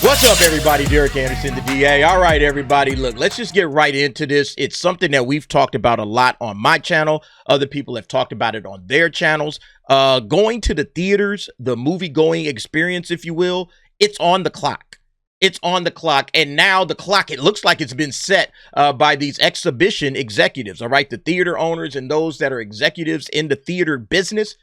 What's up, everybody? Derek Anderson, the DA. All right, everybody. Look, let's just get right into this. It's something that we've talked about a lot on my channel. Other people have talked about it on their channels. Going to the theaters, the movie-going experience, if you will, it's on the clock. It's on the clock. And now the clock, it looks like it's been set by these exhibition executives, all right? The theater owners and those that are executives in the theater business.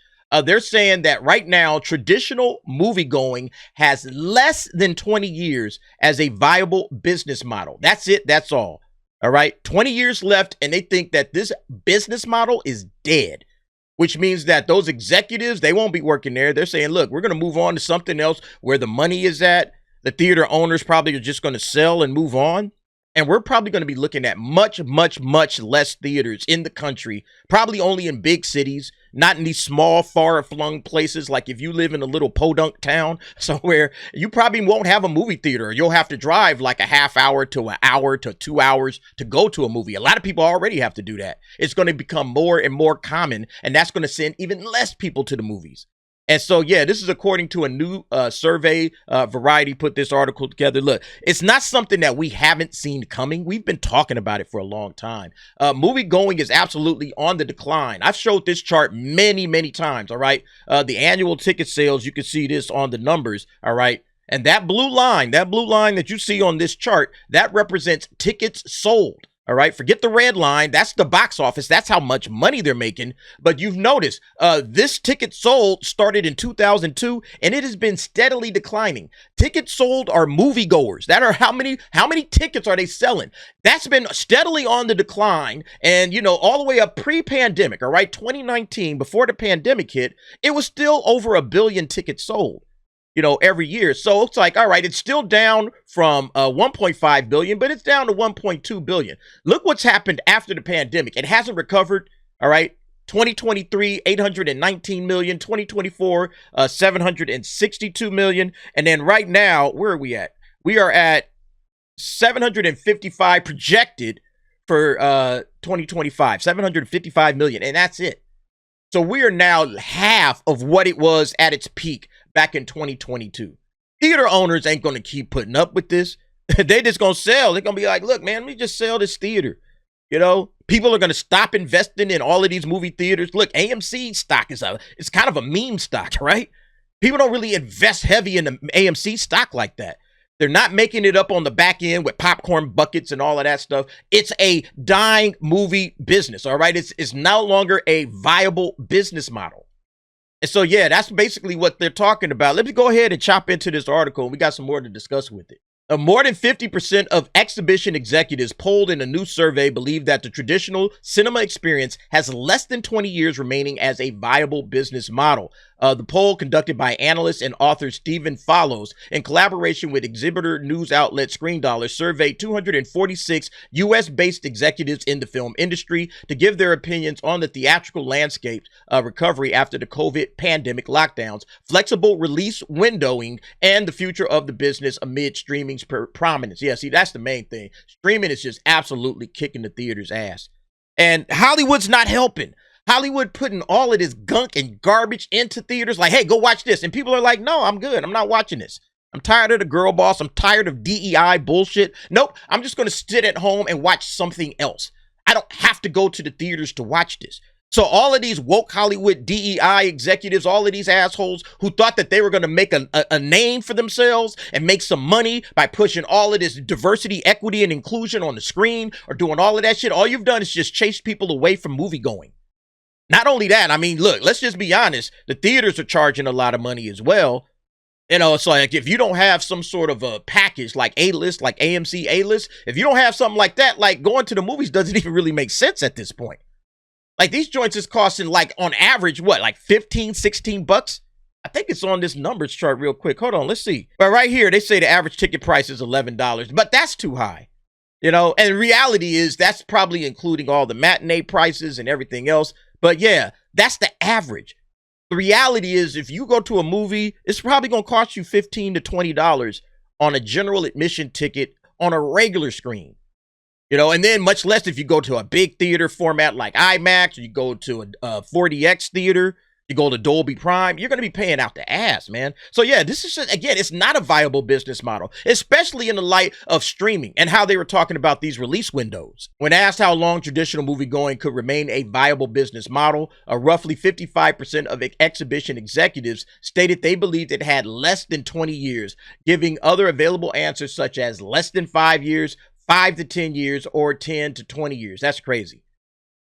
They're saying that right now, traditional movie going has less than 20 years as a viable business model. That's it. That's all. All right. 20 years left. And they think that this business model is dead, which means that those executives, they won't be working there. They're saying, look, we're going to move on to something else where the money is at. The theater owners probably are just going to sell and move on. And we're probably going to be looking at much less theaters in the country, probably only in big cities, not in these small, far-flung places. Like if you live in a little podunk town somewhere, you probably won't have a movie theater. You'll have to drive like a half hour to an hour to 2 hours to go to a movie. A lot of people already have to do that. It's going to become more and more common, and that's going to send even less people to the movies. And so, yeah, this is according to a new survey. Variety put this article together. Look, it's not something that we haven't seen coming. We've been talking about it for a long time. Movie going is absolutely on the decline. I've showed this chart many times, all right? The annual ticket sales, you can see this on the numbers, all right? And that blue line that you see on this chart, that represents tickets sold. All right, forget the red line. That's the box office. That's how much money they're making. But you've noticed this ticket sold started in 2002, and it has been steadily declining. Tickets sold are moviegoers. That are how many tickets are they selling? That's been steadily on the decline, and you know, all the way up pre-pandemic. All right, 2019, before the pandemic hit, it was still over 1 billion tickets sold, you know, every year. So it's like, all right, it's still down from 1.5 billion, but it's down to 1.2 billion. Look what's happened after the pandemic. It hasn't recovered. All right. 2023, 819 million, 2024, 762 million. And then right now, where are we at? We are at 755 projected for 2025, 755 million. And that's it. So we are now half of what it was at its peak back in 2022. Theater owners ain't going to keep putting up with this. They just going to sell. They're going to be like, look, man, let me just sell this theater. You know, people are going to stop investing in all of these movie theaters. Look, AMC stock it's kind of a meme stock, right? People don't really invest heavy in the AMC stock like that. They're not making it up on the back end with popcorn buckets and all of that stuff. It's a dying movie business, all right? It's no longer a viable business model. And so, yeah, that's basically what they're talking about. Let me go ahead and chop into this article. We got some more to discuss with it. More than 50% of exhibition executives polled in a new survey believe that the traditional cinema experience has less than 20 years remaining as a viable business model. The poll, conducted by analyst and author Stephen Follows in collaboration with exhibitor news outlet Screen Dollar, surveyed 246 U.S.-based executives in the film industry to give their opinions on the theatrical landscape recovery after the COVID pandemic lockdowns, flexible release windowing, and the future of the business amid streaming's prominence. Yeah, see, that's the main thing. Streaming is just absolutely kicking the theater's ass. And Hollywood's not helping. Hollywood putting all of this gunk and garbage into theaters like, hey, go watch this. And people are like, no, I'm good. I'm not watching this. I'm tired of the girl boss. I'm tired of DEI bullshit. Nope. I'm just going to sit at home and watch something else. I don't have to go to the theaters to watch this. So all of these woke Hollywood DEI executives, all of these assholes who thought that they were going to make a name for themselves and make some money by pushing all of this diversity, equity, and inclusion on the screen or doing all of that shit, all you've done is just chase people away from movie going. Not only that, I mean, look, let's just be honest. The theaters are charging a lot of money as well. You know, it's like if you don't have some sort of a package like A-list, like AMC A-list, if you don't have something like that, like going to the movies doesn't even really make sense at this point. Like these joints is costing like on average, what, like 15, 16 bucks? I think it's on this numbers chart real quick. Hold on, let's see. But right here, they say the average ticket price is $11, but that's too high. You know, and the reality is that's probably including all the matinee prices and everything else. But yeah, that's the average. The reality is if you go to a movie, it's probably going to cost you $15 to $20 on a general admission ticket on a regular screen. You know, and then much less if you go to a big theater format like IMAX, or you go to a 40X theater. You go to Dolby Prime, you're going to be paying out the ass, man. So yeah, this is just, again, it's not a viable business model, especially in the light of streaming and how they were talking about these release windows. When asked how long traditional moviegoing could remain a viable business model, roughly 55% of exhibition executives stated they believed it had less than 20 years, giving other available answers such as less than 5 years, 5 to 10 years, or 10 to 20 years. That's crazy.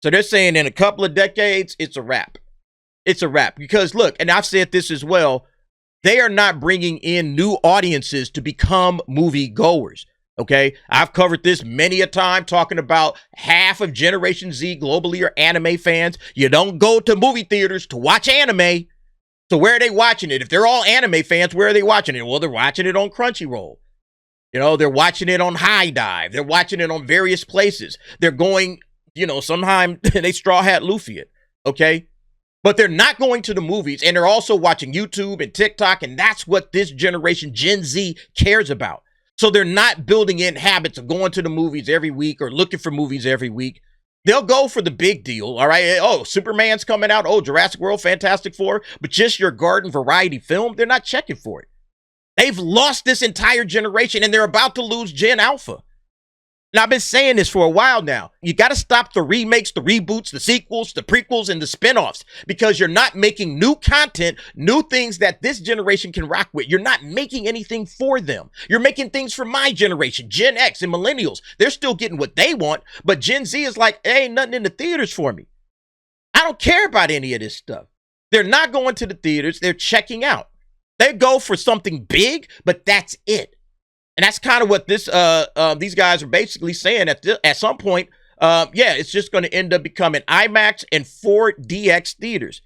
So they're saying in a couple of decades, it's a wrap. It's a wrap because look, and I've said this as well, they are not bringing in new audiences to become movie goers. Okay. I've covered this many a time talking about half of Generation Z globally are anime fans. You don't go to movie theaters to watch anime. So where are they watching it? If they're all anime fans, where are they watching it? Well, they're watching it on Crunchyroll. You know, they're watching it on High Dive. They're watching it on various places. They're going, you know, sometimes they straw hat Luffy it. Okay. But they're not going to the movies, and they're also watching YouTube and TikTok, and that's what this generation, Gen Z, cares about. So they're not building in habits of going to the movies every week or looking for movies every week. They'll go for the big deal, all right? Oh, Superman's coming out. Oh, Jurassic World, Fantastic Four. But just your garden variety film, they're not checking for it. They've lost this entire generation, and they're about to lose Gen Alpha. Now, I've been saying this for a while now. You got to stop the remakes, the reboots, the sequels, the prequels, and the spinoffs because you're not making new content, new things that this generation can rock with. You're not making anything for them. You're making things for my generation, Gen X and millennials. They're still getting what they want, but Gen Z is like, hey, ain't nothing in the theaters for me. I don't care about any of this stuff. They're not going to the theaters. They're checking out. They go for something big, but that's it. And that's kind of what these guys are basically saying at some point. Yeah, it's just going to end up becoming IMAX and 4DX theaters.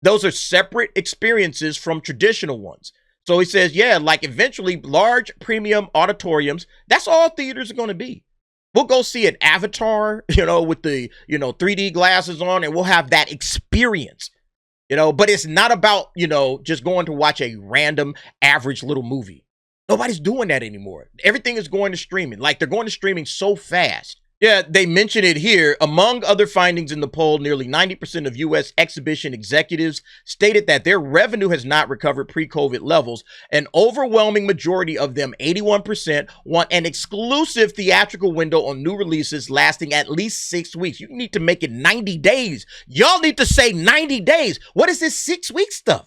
Those are separate experiences from traditional ones. So he says, yeah, like eventually large premium auditoriums, that's all theaters are going to be. We'll go see an Avatar, you know, with the, 3D glasses on, and we'll have that experience, but it's not about, just going to watch a random average little movie. Nobody's doing that anymore. Everything is going to streaming. Like, they're going to streaming so fast. Yeah, they mention it here. Among other findings in the poll, nearly 90% of U.S. exhibition executives stated that their revenue has not recovered pre-COVID levels. An overwhelming majority of them, 81%, want an exclusive theatrical window on new releases lasting at least 6 weeks. You need to make it 90 days. Y'all need to say 90 days. What is this 6 week stuff?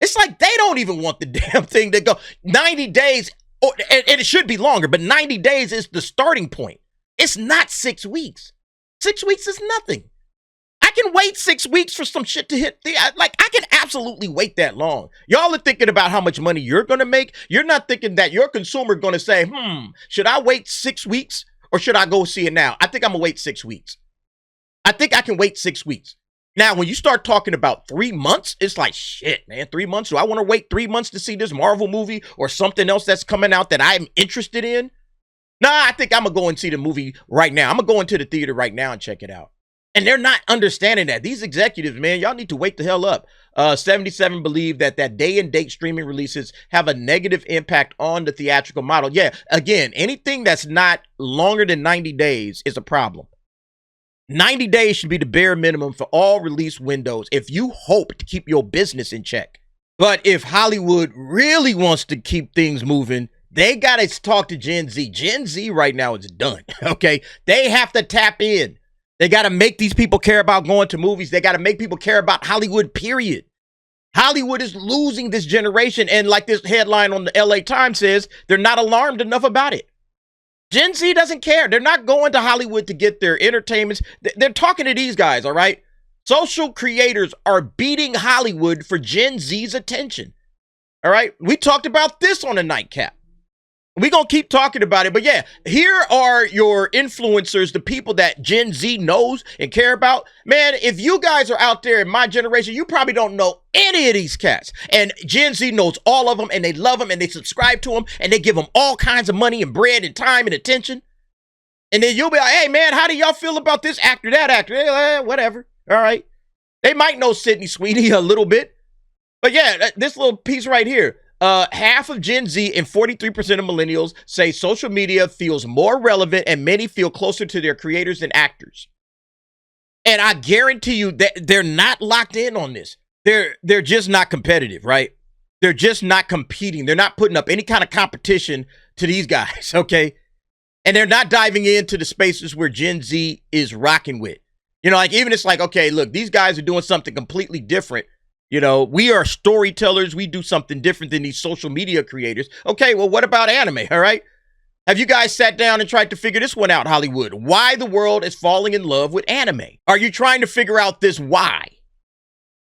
It's like they don't even want the damn thing to go 90 days, and it should be longer, but 90 days is the starting point. It's not 6 weeks. 6 weeks is nothing. I can wait 6 weeks for some shit to hit. I can absolutely wait that long. Y'all are thinking about how much money you're going to make. You're not thinking that your consumer going to say, should I wait 6 weeks or should I go see it now? I think I'm going to wait 6 weeks. I think I can wait 6 weeks. Now, when you start talking about 3 months, it's like, shit, man, 3 months? Do I want to wait 3 months to see this Marvel movie or something else that's coming out that I'm interested in? Nah, I think I'm going to go and see the movie right now. I'm going to go into the theater right now and check it out. And they're not understanding that. These executives, man, y'all need to wake the hell up. 77 believe that day and date streaming releases have a negative impact on the theatrical model. Yeah, again, anything that's not longer than 90 days is a problem. 90 days should be the bare minimum for all release windows if you hope to keep your business in check. But if Hollywood really wants to keep things moving, they got to talk to Gen Z. Gen Z right now is done, okay? They have to tap in. They got to make these people care about going to movies. They got to make people care about Hollywood, period. Hollywood is losing this generation, and like this headline on the LA Times says, they're not alarmed enough about it. Gen Z doesn't care. They're not going to Hollywood to get their entertainments. They're talking to these guys, all right? Social creators are beating Hollywood for Gen Z's attention, all right? We talked about this on the nightcap. We're going to keep talking about it. But yeah, here are your influencers, the people that Gen Z knows and care about. Man, if you guys are out there in my generation, you probably don't know any of these cats. And Gen Z knows all of them, and they love them, and they subscribe to them, and they give them all kinds of money and bread and time and attention. And then you'll be like, hey, man, how do y'all feel about this actor, that actor? Whatever. All right. They might know Sydney Sweeney a little bit. But yeah, this little piece right here. Half of Gen Z and 43% of millennials say social media feels more relevant, and many feel closer to their creators than actors. And I guarantee you that they're not locked in on this. they're just not competitive, right? They're just not competing. They're not putting up any kind of competition to these guys, okay? And they're not diving into the spaces where Gen Z is rocking with. You know, like even it's like, okay, look, these guys are doing something completely different. You know, we are storytellers. We do something different than these social media creators. Okay, well, what about anime, all right? Have you guys sat down and tried to figure this one out, Hollywood? Why the world is falling in love with anime? Are you trying to figure out this why?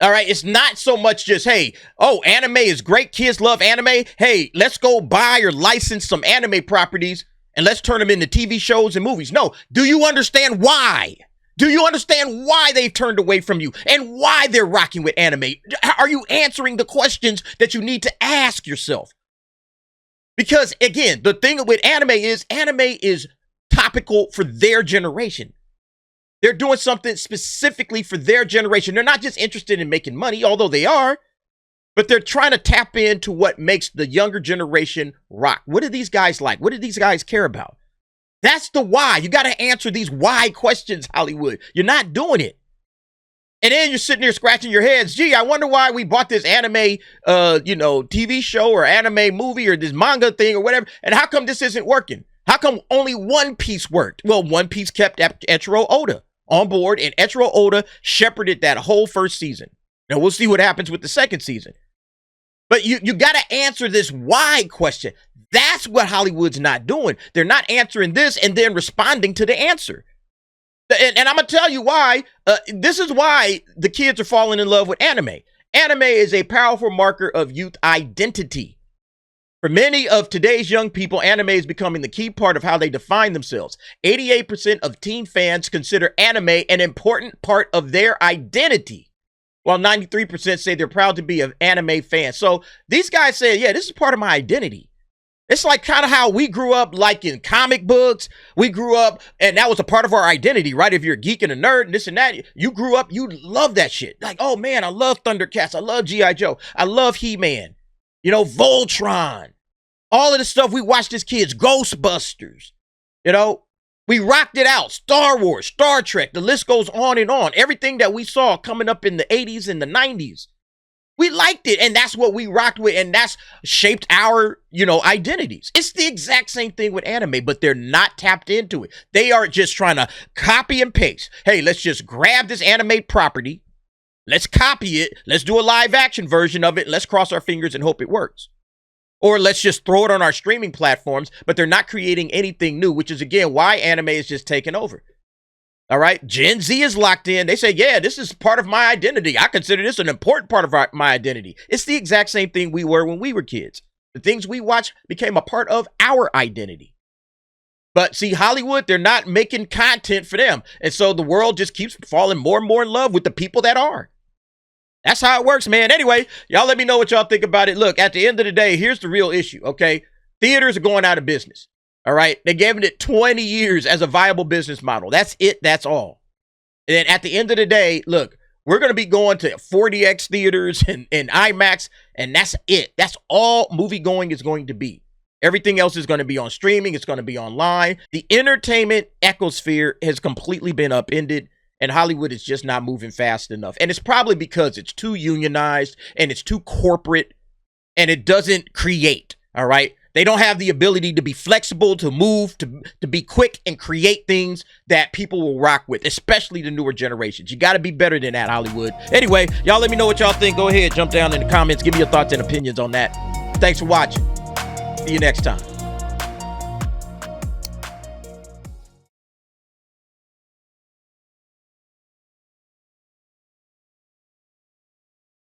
All right, it's not so much just, hey, oh, anime is great. Kids love anime. Hey, let's go buy or license some anime properties and let's turn them into TV shows and movies. No, do you understand why? Do you understand why they've turned away from you and why they're rocking with anime? Are you answering the questions that you need to ask yourself? Because, again, the thing with anime is topical for their generation. They're doing something specifically for their generation. They're not just interested in making money, although they are, but they're trying to tap into what makes the younger generation rock. What do these guys like? What do these guys care about? That's the why. You got to answer these why questions, Hollywood. You're not doing it. And then you're sitting there scratching your heads. Gee, I wonder why we bought this anime, TV show or anime movie or this manga thing or whatever. And how come this isn't working? How come only One Piece worked? Well, One Piece kept Eiichiro Oda on board, and Eiichiro Oda shepherded that whole first season. Now, we'll see what happens with the second season. But you got to answer this why question. That's what Hollywood's not doing. They're not answering this and then responding to the answer. And I'm going to tell you why. This is why the kids are falling in love with anime. Anime is a powerful marker of youth identity. For many of today's young people, anime is becoming the key part of how they define themselves. 88% of teen fans consider anime an important part of their identity, while 93% say they're proud to be an anime fan. So these guys say, yeah, this is part of my identity. It's like kind of how we grew up, like in comic books. We grew up, and that was a part of our identity, right? If you're a geek and a nerd and this and that, you grew up, you love that shit. Like, oh man, I love Thundercats. I love G.I. Joe. I love He-Man. You know, Voltron. All of the stuff we watched as kids. Ghostbusters. You know, we rocked it out. Star Wars, Star Trek. The list goes on and on. Everything that we saw coming up in the 80s and the 90s. We liked it, and that's what we rocked with, and that's shaped our, identities. It's the exact same thing with anime, but they're not tapped into it. They are just trying to copy and paste. Hey, let's just grab this anime property. Let's copy it. Let's do a live action version of it. Let's cross our fingers and hope it works. Or let's just throw it on our streaming platforms, but they're not creating anything new, which is, again, why anime is just taking over. All right, Gen Z is locked in. They say, yeah, this is part of my identity. I consider this an important part of my identity. It's the exact same thing we were when we were kids. The things we watched became a part of our identity. But see, Hollywood, they're not making content for them. And so the world just keeps falling more and more in love with the people that are. That's how it works, man. Anyway, y'all let me know what y'all think about it. Look, at the end of the day, here's the real issue, okay? Theaters are going out of business. All right, they gave it 20 years as a viable business model. That's it. That's all. And then at the end of the day, look, we're going to be going to 40X theaters and IMAX, and that's it. That's all movie going is going to be. Everything else is going to be on streaming. It's going to be online. The entertainment ecosphere has completely been upended, and Hollywood is just not moving fast enough. And it's probably because it's too unionized and it's too corporate, and it doesn't create, all right? They don't have the ability to be flexible, to move, to be quick and create things that people will rock with, especially the newer generations. You got to be better than that, Hollywood. Anyway, y'all let me know what y'all think. Go ahead, jump down in the comments. Give me your thoughts and opinions on that. Thanks for watching. See you next time.